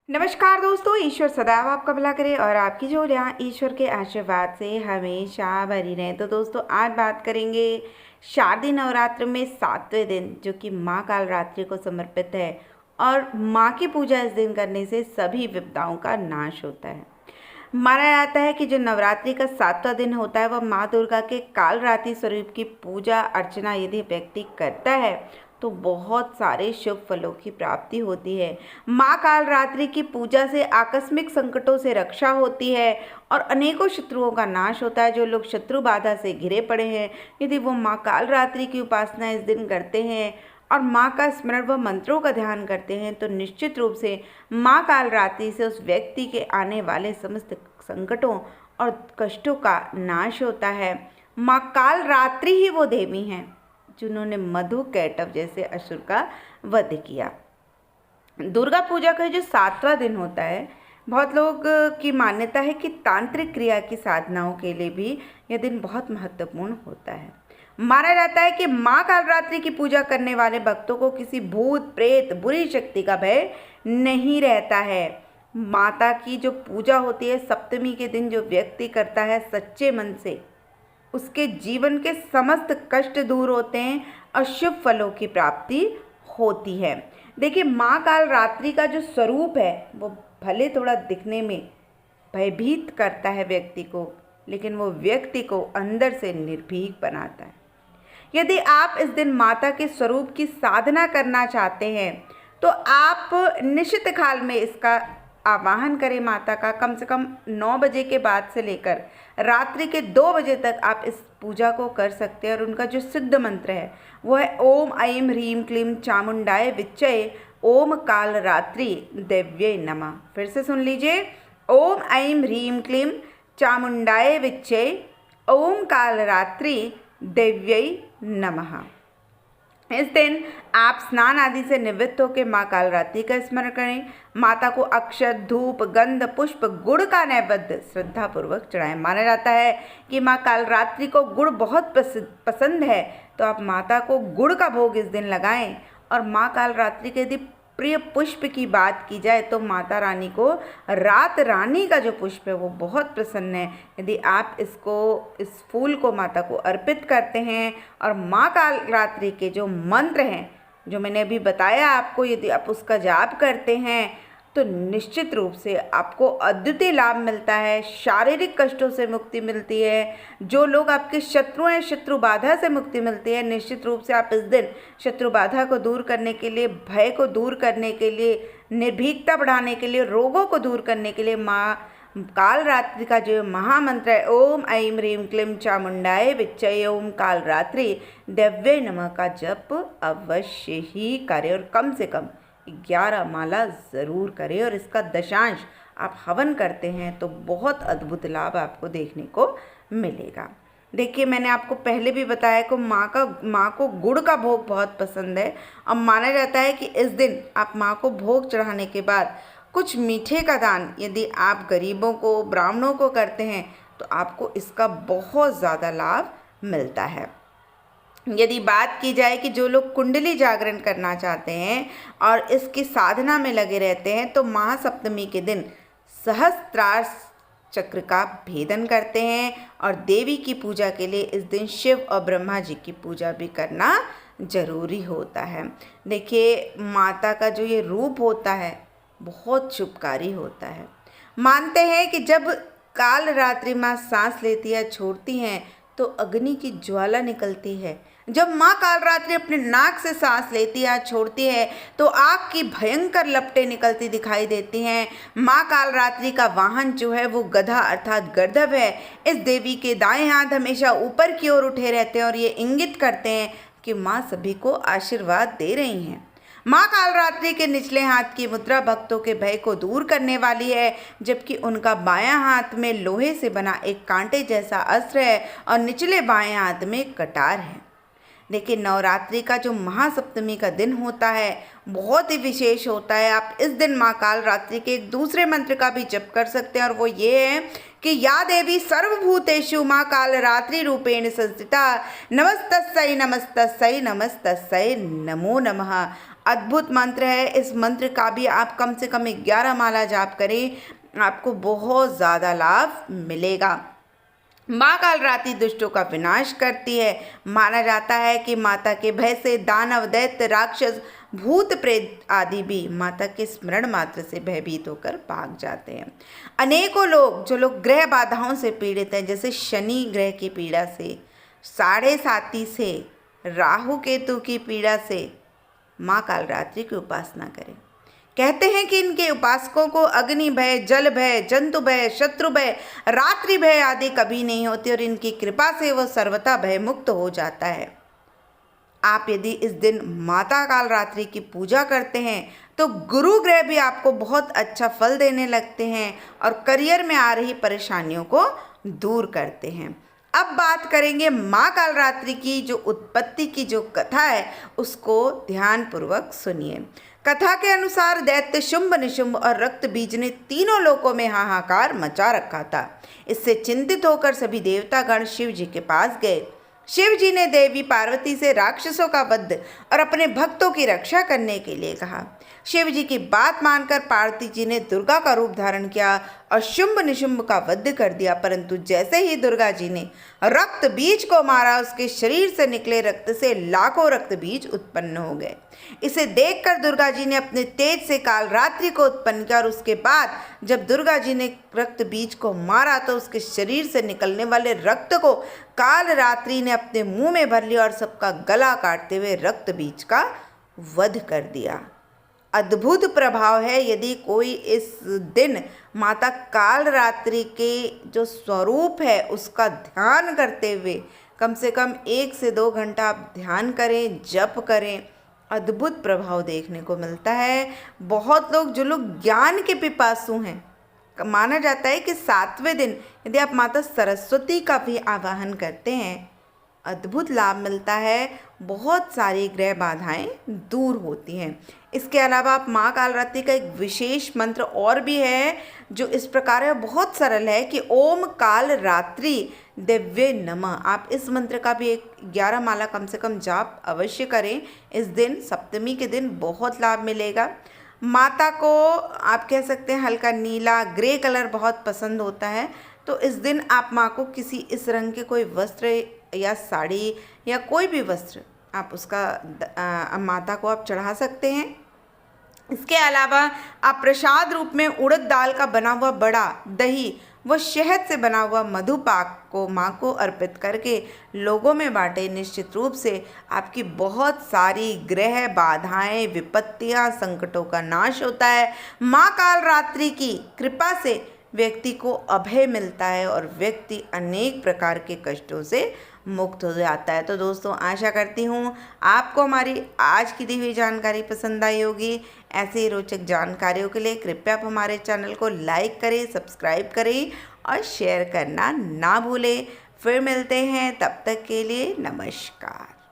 नमस्कार दोस्तों, ईश्वर सदैव आपका भला करे और आपकी झोलियाँ ईश्वर के आशीर्वाद से हमेशा भरी रहें। तो दोस्तों, आज बात करेंगे शारदीय नवरात्र में 7वें दिन, जो कि माँ कालरात्रि को समर्पित है। और माँ की पूजा इस दिन करने से सभी विपदाओं का नाश होता है। माना जाता है कि जो नवरात्रि का 7वां दिन होता है, वह माँ दुर्गा के कालरात्रि स्वरूप की पूजा अर्चना यदि व्यक्ति करता है तो बहुत सारे शुभ फलों की प्राप्ति होती है। माँ कालरात्रि की पूजा से आकस्मिक संकटों से रक्षा होती है और अनेकों शत्रुओं का नाश होता है। जो लोग शत्रु बाधा से घिरे पड़े हैं, यदि वो माँ कालरात्रि की उपासना इस दिन करते हैं और माँ का स्मरण व मंत्रों का ध्यान करते हैं, तो निश्चित रूप से माँ कालरात्रि से उस व्यक्ति के आने वाले समस्त संकटों और कष्टों का नाश होता है। माँ कालरात्रि ही वो देवी हैं जिन्होंने मधु कैटव जैसे असुर का वध किया। दुर्गा पूजा का जो 7वां दिन होता है, बहुत लोग की मान्यता है कि तांत्रिक क्रिया की साधनाओं के लिए भी यह दिन बहुत महत्वपूर्ण होता है। माना जाता है कि माँ कालरात्रि की पूजा करने वाले भक्तों को किसी भूत प्रेत बुरी शक्ति का भय नहीं रहता है। माता की जो पूजा होती है सप्तमी के दिन, जो व्यक्ति करता है सच्चे मन से, उसके जीवन के समस्त कष्ट दूर होते हैं और शुभ फलों की प्राप्ति होती है। देखिए, माँ कालरात्रि का जो स्वरूप है वो भले थोड़ा दिखने में भयभीत करता है व्यक्ति को, लेकिन वो व्यक्ति को अंदर से निर्भीक बनाता है। यदि आप इस दिन माता के स्वरूप की साधना करना चाहते हैं तो आप निश्चित काल में इसका आवाहन करें। माता का कम से कम 9 बजे के बाद से लेकर रात्रि के 2 बजे तक आप इस पूजा को कर सकते हैं। और उनका जो सिद्ध मंत्र है वो है ओम ऐं ह्रीं क्लीं चामुंडाय विच्चये ओम कालरात्रि देव्यै नमः। फिर से सुन लीजिए, ओम ऐं ह्रीं क्लीं चामुंडाय विच्चये ओम कालरात्रि देव्यै नमः। इस दिन आप स्नान आदि से निवृत्त होकर माँ कालरात्रि का स्मरण करें। माता को अक्षत, धूप, गंध, पुष्प, गुड़ का नैवेद्य श्रद्धा पूर्वक चढ़ाएं। माना जाता है कि माँ कालरात्रि को गुड़ बहुत पसंद है, तो आप माता को गुड़ का भोग इस दिन लगाएं। और माँ कालरात्रि के यदि प्रिय पुष्प की बात की जाए तो माता रानी को रात रानी का जो पुष्प है वो बहुत प्रसन्न है। यदि आप इस फूल को माता को अर्पित करते हैं और माँ कालरात्रि के जो मंत्र हैं जो मैंने अभी बताया आपको, यदि आप उसका जाप करते हैं तो निश्चित रूप से आपको अद्वितीय लाभ मिलता है। शारीरिक कष्टों से मुक्ति मिलती है। जो लोग आपके शत्रु हैं, शत्रु बाधा से मुक्ति मिलती है। निश्चित रूप से आप इस दिन शत्रु बाधा को दूर करने के लिए, भय को दूर करने के लिए, निर्भीकता बढ़ाने के लिए, रोगों को दूर करने के लिए माँ कालरात्रि का जो महामंत्र है ओम ऐं ह्रीं क्लीं चामुंडाय विच्चये ओम कालरात्रि देव्यै नमः का जप अवश्य ही करें और कम से कम 11 माला ज़रूर करें। और इसका दशांश आप हवन करते हैं तो बहुत अद्भुत लाभ आपको देखने को मिलेगा। देखिए, मैंने आपको पहले भी बताया कि माँ को गुड़ का भोग बहुत पसंद है। अब माना जाता है कि इस दिन आप माँ को भोग चढ़ाने के बाद कुछ मीठे का दान यदि आप गरीबों को, ब्राह्मणों को करते हैं तो आपको इसका बहुत ज़्यादा लाभ मिलता है। यदि बात की जाए कि जो लोग कुंडली जागरण करना चाहते हैं और इसकी साधना में लगे रहते हैं, तो महासप्तमी के दिन सहस्त्रार चक्र का भेदन करते हैं। और देवी की पूजा के लिए इस दिन शिव और ब्रह्मा जी की पूजा भी करना जरूरी होता है। देखिए, माता का जो ये रूप होता है बहुत शुभकारी होता है। मानते हैं कि जब कालरात्रि माँ सांस लेती है, छोड़ती हैं, तो अग्नि की ज्वाला निकलती है। जब माँ कालरात्रि अपने नाक से सांस लेती है, छोड़ती है, तो आग की भयंकर लपटें निकलती दिखाई देती हैं। माँ कालरात्रि का वाहन जो है वो गधा अर्थात गर्दभ है। इस देवी के दाएं हाथ हमेशा ऊपर की ओर उठे रहते हैं और ये इंगित करते हैं कि माँ सभी को आशीर्वाद दे रही हैं। माँ कालरात्रि के निचले हाथ की मुद्रा भक्तों के भय को दूर करने वाली है, जबकि उनका बायां हाथ में लोहे से बना एक कांटे जैसा अस्त्र है और निचले बाएं हाथ में कटार है। देखिए, नवरात्रि का जो महासप्तमी का दिन होता है बहुत ही विशेष होता है। आप इस दिन माँ कालरात्रि के एक दूसरे मंत्र का भी जप कर सकते हैं और वो ये है कि या देवी सर्वभूतेषु माँ कालरात्रि रूपेण संस्थिता नमस्तस्यै नमस्तस्यै नमस्तस्यै नमो नमः। अद्भुत मंत्र है। इस मंत्र का भी आप कम से कम 11 माला जाप करें, आपको बहुत ज़्यादा लाभ मिलेगा। माँ कालरात्रि दुष्टों का विनाश करती है। माना जाता है कि माता के भय से दानव, दैत्य, राक्षस, भूत प्रेत आदि भी माता के स्मरण मात्र से भयभीत होकर भाग जाते हैं। अनेकों लोग जो लोग ग्रह बाधाओं से पीड़ित हैं, जैसे शनि ग्रह की पीड़ा से, साढ़े साती से, राहु केतु की पीड़ा से, माँ कालरात्रि की उपासना करें। कहते हैं कि इनके उपासकों को अग्नि भय, जल भय, जंतु भय, शत्रु भय, रात्रि भय आदि कभी नहीं होते और इनकी कृपा से वह सर्वथा भय मुक्त हो जाता है। आप यदि इस दिन माता कालरात्रि की पूजा करते हैं तो गुरु ग्रह भी आपको बहुत अच्छा फल देने लगते हैं और करियर में आ रही परेशानियों को दूर करते हैं। अब बात करेंगे माँ कालरात्रि की जो उत्पत्ति की जो कथा है उसको ध्यानपूर्वक सुनिए। कथा के अनुसार दैत्य शुंभ, निशुंभ और रक्त बीज ने तीनों लोकों में हाहाकार मचा रखा था। इससे चिंतित होकर सभी देवतागण शिव जी के पास गए। शिव जी ने देवी पार्वती से राक्षसों का वध और अपने भक्तों की रक्षा करने के लिए कहा। शिव जी की बात मानकर पार्वती जी ने दुर्गा का रूप धारण किया और शुंभ निशुंभ का वध कर दिया। परंतु जैसे ही दुर्गा जी ने रक्त बीज को मारा, उसके शरीर से निकले रक्त से लाखों रक्त बीज उत्पन्न हो गए। इसे देखकर दुर्गा जी ने अपने तेज से कालरात्रि को उत्पन्न किया और उसके बाद जब दुर्गा जी ने रक्त बीज को मारा तो उसके शरीर से निकलने वाले रक्त को कालरात्रि ने अपने मुंह में भर लिया और सबका गला काटते हुए रक्त बीज का वध कर दिया। अद्भुत प्रभाव है। यदि कोई इस दिन माता कालरात्रि के जो स्वरूप है उसका ध्यान करते हुए कम से कम 1 से 2 घंटा आप ध्यान करें, जप करें, अद्भुत प्रभाव देखने को मिलता है। बहुत लोग जो लोग ज्ञान के पिपासु हैं, माना जाता है कि 7वें दिन यदि आप माता सरस्वती का भी आवाहन करते हैं, अद्भुत लाभ मिलता है। बहुत सारी ग्रह बाधाएं दूर होती हैं। इसके अलावा आप माँ कालरात्रि का एक विशेष मंत्र और भी है जो इस प्रकार है, बहुत सरल है कि ओम कालरात्रि दिव्य नमः। आप इस मंत्र का भी 11 माला कम से कम जाप अवश्य करें। इस दिन सप्तमी के दिन बहुत लाभ मिलेगा। माता को आप कह सकते हैं हल्का नीला, ग्रे कलर बहुत पसंद होता है, तो इस दिन आप माँ को किसी इस रंग के कोई वस्त्र या साड़ी या कोई भी वस्त्र आप उसका माता को आप चढ़ा सकते हैं। इसके अलावा आप प्रसाद रूप में उड़द दाल का बना हुआ बड़ा, दही व शहद से बना हुआ मधुपाक को माँ को अर्पित करके लोगों में बांटे। निश्चित रूप से आपकी बहुत सारी ग्रह बाधाएं, विपत्तियां, संकटों का नाश होता है। माँ कालरात्रि की कृपा से व्यक्ति को अभय मिलता है और व्यक्ति अनेक प्रकार के कष्टों से मुक्त हो जाता है। तो दोस्तों, आशा करती हूँ आपको हमारी आज की दी हुई जानकारी पसंद आई होगी। ऐसे ही रोचक जानकारियों के लिए कृपया आप हमारे चैनल को लाइक करें, सब्सक्राइब करें और शेयर करना ना भूलें। फिर मिलते हैं, तब तक के लिए नमस्कार।